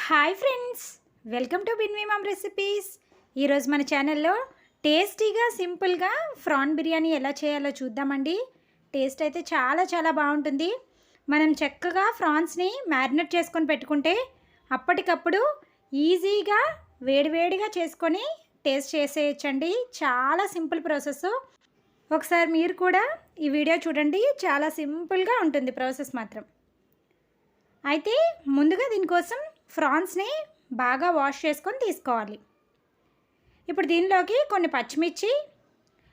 Hi friends, welcome to బిన్వి mom recipes. ఈరోజు మన ఛానల్లో టేస్టీగా సింపుల్గా ప్రాన్ బిర్యానీ ఎలా చేయాలో చూద్దామండి. టేస్ట్ అయితే చాలా బాగుంటుంది. మనం చక్కగా ప్రాన్స్ని మ్యారినేట్ చేసుకొని పెట్టుకుంటే అప్పటికప్పుడు ఈజీగా వేడివేడిగా చేసుకొని టేస్ట్ చేసేయచ్చండి. చాలా సింపుల్ ప్రాసెస్. ఒకసారి మీరు కూడా ఈ వీడియో చూడండి, చాలా సింపుల్గా ఉంటుంది ప్రాసెస్ మాత్రం. అయితే ముందుగా దీనికోసం ప్రాన్స్ని బాగా వాష్ చేసుకొని తీసుకోవాలి. ఇప్పుడు దీనిలోకి కొన్ని పచ్చిమిర్చి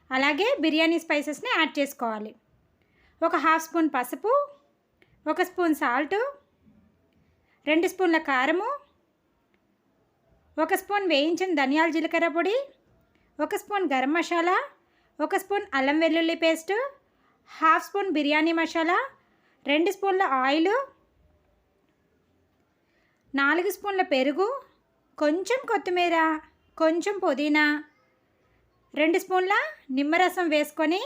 అలాగే బిర్యానీ స్పైసెస్ని యాడ్ చేసుకోవాలి. ఒక హాఫ్ స్పూన్ పసుపు, 1 స్పూన్ సాల్టు, 2 స్పూన్ల కారము, 1 స్పూన్ వేయించిన ధనియాల జీలకర్ర పొడి, 1 స్పూన్ గరం మసాలా, 1 స్పూన్ అల్లం వెల్లుల్లి paste, half spoon biryani masala, 2 స్పూన్ల ఆయిలు, 4 స్పూన్ల పెరుగు, కొంచెం కొత్తిమీర, కొంచెం పుదీనా, 2 స్పూన్ల నిమ్మరసం వేసుకొని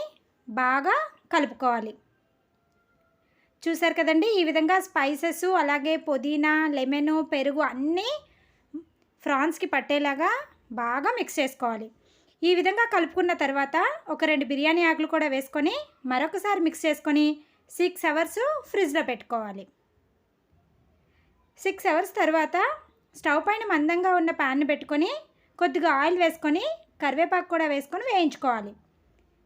బాగా కలుపుకోవాలి. చూసారు కదండి, ఈ విధంగా స్పైసెస్ అలాగే పుదీనా, లెమన్, పెరుగు అన్నీ ప్రాన్స్కి పట్టేలాగా బాగా మిక్స్ చేసుకోవాలి. ఈ విధంగా కలుపుకున్న తర్వాత ఒక 2 బిర్యానీ ఆకులు కూడా వేసుకొని మరొకసారి మిక్స్ చేసుకొని 6 అవర్స్ ఫ్రిడ్జ్లో పెట్టుకోవాలి. 6 అవర్స్ తర్వాత స్టవ్ పైన మందంగా ఉన్న ప్యాన్ పెట్టుకొని కొద్దిగా ఆయిల్ వేసుకొని కరివేపాకు కూడా వేసుకొని వేయించుకోవాలి.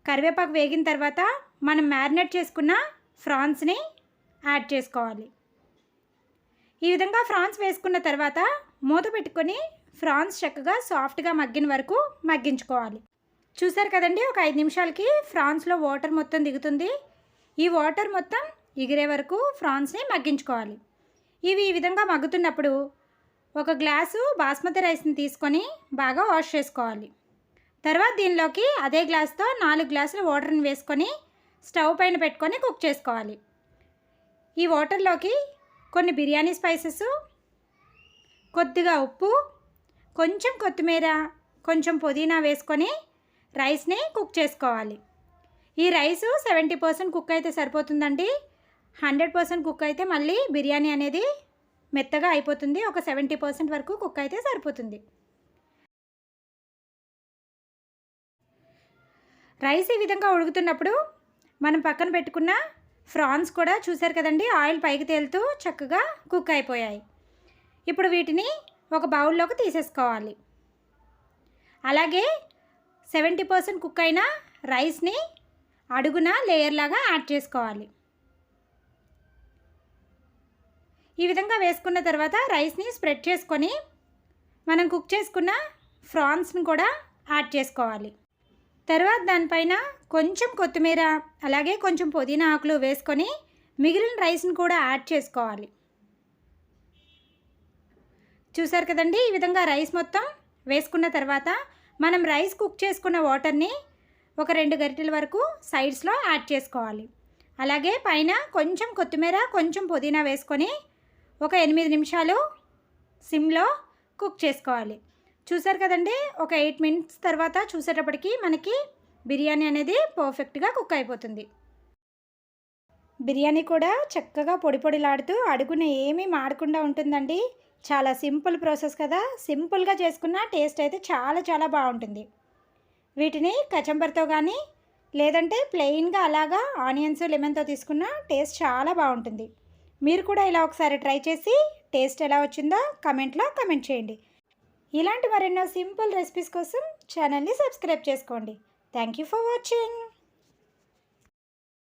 కరివేపాకు వేగిన తర్వాత మనం మ్యారినేట్ చేసుకున్న ప్రాన్స్ని యాడ్ చేసుకోవాలి. ఈ విధంగా ప్రాన్స్ వేసుకున్న తర్వాత మూత పెట్టుకొని ప్రాన్స్ చక్కగా సాఫ్ట్గా మగ్గిన వరకు మగ్గించుకోవాలి. చూసారు కదండి, ఒక 5 నిమిషాలకి ప్రాన్స్లో వాటర్ మొత్తం దిగుతుంది. ఈ వాటర్ మొత్తం ఎగిరే వరకు ప్రాన్స్ని మగ్గించుకోవాలి. ఇవి ఈ విధంగా మగ్గుతున్నప్పుడు ఒక గ్లాసు బాస్మతి రైస్ని తీసుకొని బాగా వాష్ చేసుకోవాలి. తర్వాత దీనిలోకి అదే గ్లాస్తో 4 గ్లాసుల వాటర్ని వేసుకొని స్టవ్ పైన పెట్టుకొని కుక్ చేసుకోవాలి. ఈ వాటర్లోకి కొన్ని బిర్యానీ స్పైసెస్, కొద్దిగా ఉప్పు, కొంచెం కొత్తిమీర, కొంచెం పుదీనా వేసుకొని రైస్ని కుక్ చేసుకోవాలి. ఈ రైసు 70% కుక్ అయితే సరిపోతుందండి. 100% కుక్ అయితే మళ్ళీ బిర్యానీ అనేది మెత్తగా అయిపోతుంది. ఒక 70% వరకు కుక్ అయితే సరిపోతుంది. రైస్ ఈ విధంగా ఉడుకుతున్నప్పుడు మనం పక్కన పెట్టుకున్న ప్రాన్స్ కూడా చూసారు కదండి, ఆయిల్ పైకి తేలుతూ చక్కగా కుక్ అయిపోయాయి. ఇప్పుడు వీటిని ఒక బౌల్లోకి తీసేసుకోవాలి. అలాగే 70% కుక్ అయిన రైస్ని అడుగున లేయర్ లాగా యాడ్ చేసుకోవాలి. ఈ విధంగా వేసుకున్న తర్వాత రైస్ని స్ప్రెడ్ చేసుకొని మనం కుక్ చేసుకున్న ప్రాన్స్ని కూడా యాడ్ చేసుకోవాలి. తర్వాత దానిపైన కొంచెం కొత్తిమీర అలాగే కొంచెం పుదీనా ఆకులు వేసుకొని మిగిలిన రైస్ని కూడా యాడ్ చేసుకోవాలి. చూసారు కదండి, ఈ విధంగా రైస్ మొత్తం వేసుకున్న తర్వాత మనం రైస్ కుక్ చేసుకున్న వాటర్ని ఒక 2 గరిటెల వరకు సైడ్స్లో యాడ్ చేసుకోవాలి. అలాగే పైన కొంచెం కొత్తిమీర, కొంచెం పుదీనా వేసుకొని ఒక 8 నిమిషాలు సిమ్లో కుక్ చేసుకోవాలి. చూసారు కదండి, ఒక 8 మినిట్స్ తర్వాత చూసేటప్పటికి మనకి బిర్యానీ అనేది పర్ఫెక్ట్గా కుక్ అయిపోతుంది. బిర్యానీ కూడా చక్కగా పొడిలాడుతూ అడుగున ఏమీ మాడకుండా ఉంటుందండి. చాలా సింపుల్ ప్రాసెస్ కదా. సింపుల్గా చేసుకున్న టేస్ట్ అయితే చాలా బాగుంటుంది. వీటిని కచంబర్తో కానీ లేదంటే ప్లెయిన్గా అలాగా ఆనియన్స్, లెమన్తో తీసుకున్న టేస్ట్ చాలా బాగుంటుంది. మీరు కూడా ఇలా ఒకసారి ట్రై చేసి టేస్ట్ ఎలా వచ్చిందో కమెంట్లో కమెంట్ చేయండి. ఇలాంటి మరెన్నో సింపుల్ రెసిపీస్ కోసం ఛానల్ని సబ్స్క్రైబ్ చేసుకోండి. Thank you for watching.